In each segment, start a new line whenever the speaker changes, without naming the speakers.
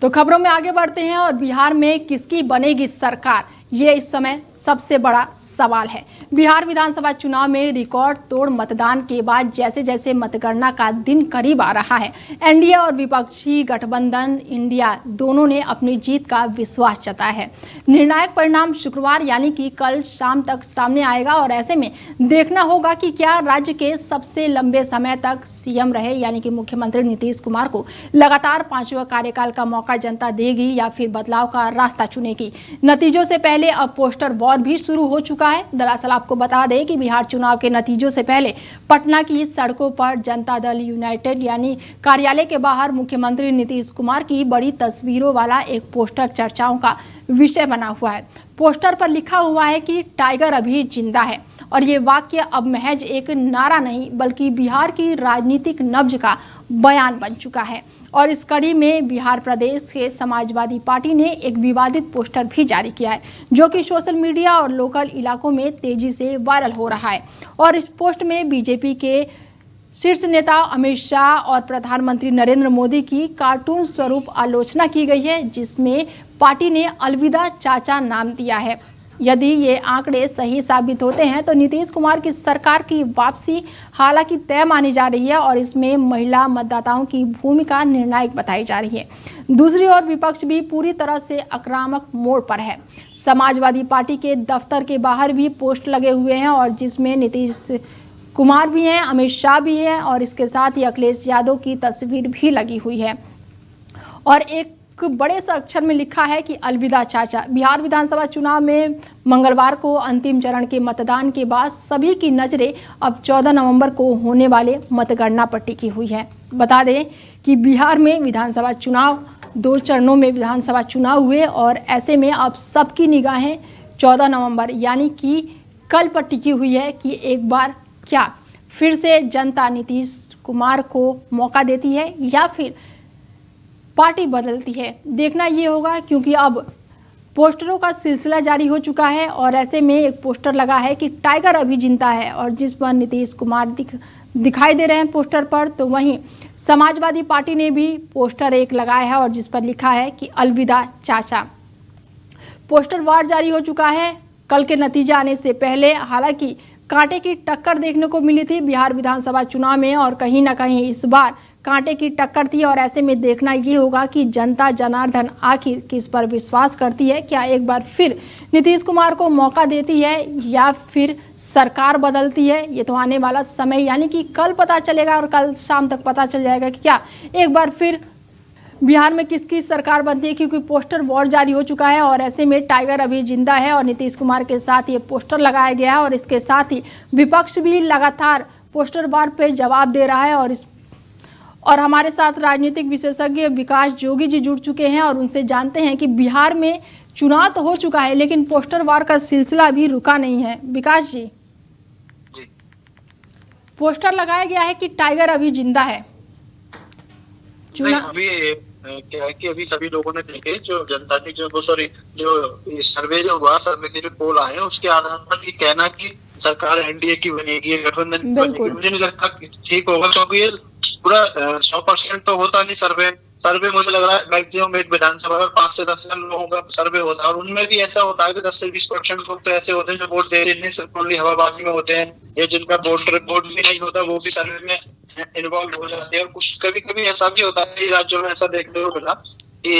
तो खबरों में आगे बढ़ते हैं और बिहार में किसकी बनेगी सरकार, ये इस समय सबसे बड़ा सवाल है। बिहार विधानसभा चुनाव में रिकॉर्ड तोड़ मतदान के बाद जैसे जैसे मतगणना का दिन करीब आ रहा है, एनडीए और विपक्षी गठबंधन इंडिया दोनों ने अपनी जीत का विश्वास जताया है। निर्णायक परिणाम शुक्रवार यानी कि कल शाम तक सामने आएगा और ऐसे में देखना होगा कि क्या राज्य के सबसे लंबे समय तक सीएम रहे यानी कि मुख्यमंत्री नीतीश कुमार को लगातार 5वां कार्यकाल का मौका जनता देगी या फिर बदलाव का रास्ता चुनेगी। नतीजों से पहले अब पोस्टर वॉर भी शुरू हो चुका है। दरअसल आपको बता दें कि बिहार चुनाव के नतीजों से पहले पटना की सड़कों पर जनता दल यूनाइटेड यानी कार्यालय के बाहर मुख्यमंत्री नीतीश कुमार की बड़ी तस्वीरों वाला एक पोस्टर चर्चाओं का विषय बना हुआ है। पोस्टर पर लिखा हुआ है कि टाइगर अभी जिंदा है और ये वाक्य अब महज एक नारा नहीं बल्कि बिहार की राजनीतिक नब्ज का बयान बन चुका है। और इस कड़ी में बिहार प्रदेश के समाजवादी पार्टी ने एक विवादित पोस्टर भी जारी किया है जो कि सोशल मीडिया और लोकल इलाकों में तेजी से वायरल हो रहा है। और इस पोस्ट में बीजेपी के शीर्ष नेता अमित शाह और प्रधानमंत्री नरेंद्र मोदी की कार्टून स्वरूप आलोचना की गई है, जिसमें पार्टी ने अलविदा चाचा नाम दिया है। यदि ये आंकड़े सही साबित होते हैं तो नीतीश कुमार की सरकार की वापसी हालांकि तय मानी जा रही है और इसमें महिला मतदाताओं की भूमिका निर्णायक बताई जा रही है। दूसरी ओर विपक्ष भी पूरी तरह से आक्रामक मोड़ पर है। समाजवादी पार्टी के दफ्तर के बाहर भी पोस्ट लगे हुए हैं और जिसमें नीतीश कुमार भी हैं, अमित शाह भी हैं और इसके साथ ही अखिलेश यादव की तस्वीर भी लगी हुई है। और एक बड़े से अक्षर में लिखा है कि अलविदा चाचा। बिहार विधानसभा चुनाव में मंगलवार को अंतिम चरण के मतदान के बाद सभी की नज़रें अब 14 नवंबर को होने वाले मतगणना पर टिकी हुई है। बता दें कि बिहार में विधानसभा चुनाव 2 चरणों में विधानसभा चुनाव हुए और ऐसे में अब सबकी निगाहें 14 नवंबर यानी कि कल पर टिकी हुई है कि एक बार क्या फिर से जनता नीतीश कुमार को मौका देती है या फिर पार्टी बदलती है। देखना ये होगा क्योंकि अब पोस्टरों का सिलसिला जारी हो चुका है और ऐसे में एक पोस्टर लगा है कि टाइगर अभी जिंदा है और जिस पर नीतीश कुमार दिखाई दे रहे हैं पोस्टर पर। तो वहीं समाजवादी पार्टी ने भी पोस्टर एक लगाया है और जिस पर लिखा है कि अलविदा चाचा। पोस्टर वार जारी हो चुका है कल के नतीजे आने से पहले। हालांकि कांटे की टक्कर देखने को मिली थी बिहार विधानसभा चुनाव में और कहीं ना कहीं इस बार कांटे की टक्कर थी और ऐसे में देखना ये होगा कि जनता जनार्दन आखिर किस पर विश्वास करती है। क्या एक बार फिर नीतीश कुमार को मौका देती है या फिर सरकार बदलती है। ये तो आने वाला समय यानी कि कल पता चलेगा और कल शाम तक पता चल जाएगा कि क्या एक बार फिर बिहार में किसकी सरकार बनती है, क्योंकि पोस्टर वॉर जारी हो चुका है और ऐसे में टाइगर अभी जिंदा है और नीतीश कुमार के साथ ये पोस्टर लगाया गया है और इसके साथ ही विपक्ष भी लगातार पोस्टर वार पर जवाब दे रहा है। और हमारे साथ राजनीतिक विशेषज्ञ विकास जोगी जी जुड़ चुके हैं और उनसे जानते हैं कि बिहार में चुनाव तो हो चुका है लेकिन पोस्टर वार का सिलसिला अभी रुका नहीं है। विकास जी, पोस्टर लगाया गया है कि टाइगर अभी जिंदा है।
अभी क्या है कि अभी सभी लोगों ने देखे जो जनता की जो सर्वे जो हुआ, सर्वे के जो पोल आए उसके आधार पर ये कहना कि सरकार एनडीए की बनेगी, गठबंधन की बनेगी, मुझे नहीं लगता ठीक होगा क्योंकि ये पूरा 100% तो होता नहीं। सर्वे मुझे लग रहा है मैक्सिमम एक विधानसभा में 5 से 10 लोगों का सर्वे होता है और उनमें भी ऐसा होता है कि 10 से 20% लोग तो ऐसे होते हैं जो वोट दे रहे हवाबाजी में होते हैं या जिनका वोट भी नहीं होता वो भी सर्वे में इन्वॉल्व हो जाते हैं। और कुछ कभी कभी ऐसा भी होता है राज्यों में ऐसा देखने को मिला कि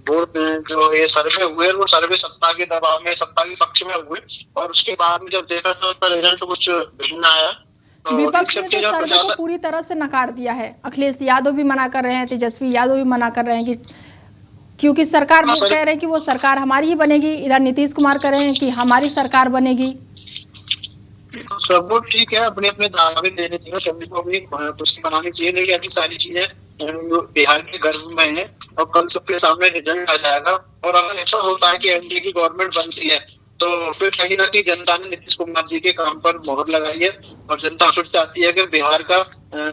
वोट जो ये सर्वे हुए वो सर्वे सत्ता के दबाव में, सत्ता के पक्ष में हुए और उसके बाद में जब देखा तो उसका रिजल्ट कुछ भिन्न आया।
विपक्ष ने तो सर्वे को पूरी तरह से नकार दिया है। अखिलेश यादव भी मना कर रहे हैं, तेजस्वी यादव भी मना कर रहे हैं कि क्योंकि सरकार वो कह रहे हैं कि वो सरकार हमारी ही बनेगी, इधर नीतीश कुमार कह रहे हैं कि हमारी सरकार बनेगी।
सब वो ठीक है, अपने अपने दावे देने चाहिए, सभी को भी खुशी मनानी चाहिए, लेकिन अभी सारी चीजें बिहार के गर्व में है और कल सबके सामने रिजल्ट आ जाएगा। और अगर ऐसा होता है कि एनडीए की गवर्नमेंट बनती है तो फिर कहीं ना कहीं जनता ने नीतीश कुमार जी के काम पर मोहर लगाई है और जनता फिर चाहती है कि बिहार का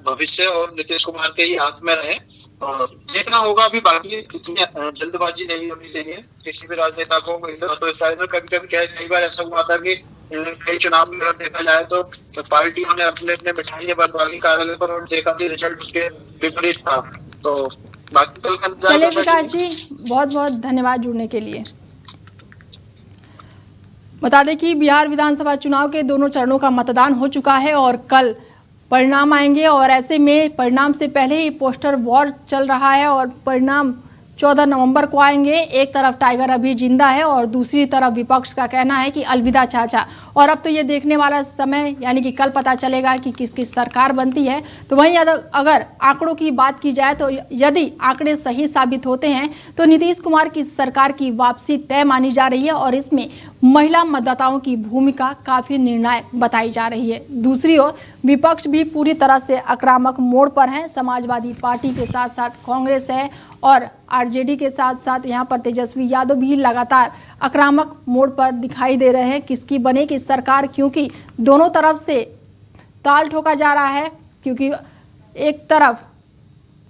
भविष्य और नीतीश कुमार के ही हाथ में रहे। और देखना होगा, अभी बाकी इतनी जल्दबाजी नहीं होनी चाहिए किसी भी राजनेता को। तो इस में कभी कभी कई बार ऐसा हुआ था कि कई चुनाव में अगर देखा जाए तो पार्टियों ने अपने अपने मिठाइयां बंटवाई कार्यालय पर और देखा थी रिजल्ट उसके विपरीत था। तो बाकी कल का इंतजार
चलिए
करना
विकास
चाहिए।
जी, बहुत बहुत धन्यवाद जुड़ने के लिए। बता दें कि बिहार विधानसभा चुनाव के दोनों चरणों का मतदान हो चुका है और कल परिणाम आएंगे और ऐसे में परिणाम से पहले ही पोस्टर वॉर चल रहा है और परिणाम 14 नवंबर को आएंगे। एक तरफ टाइगर अभी जिंदा है और दूसरी तरफ विपक्ष का कहना है कि अलविदा चाचा। और अब तो ये देखने वाला समय यानी कि कल पता चलेगा कि किसकी सरकार बनती है। तो वहीं अगर आंकड़ों की बात की जाए तो यदि आंकड़े सही साबित होते हैं तो नीतीश कुमार की सरकार की वापसी तय मानी जा रही है और इसमें महिला मतदाताओं की भूमिका काफी निर्णायक बताई जा रही है। दूसरी ओर विपक्ष भी पूरी तरह से आक्रामक मोड़ पर है। समाजवादी पार्टी के साथ साथ कांग्रेस है और आरजेडी के साथ साथ यहाँ पर तेजस्वी यादव भी लगातार आक्रामक मोड़ पर दिखाई दे रहे हैं। किसकी बनेगी सरकार, क्योंकि दोनों तरफ से ताल ठोका जा रहा है। क्योंकि एक तरफ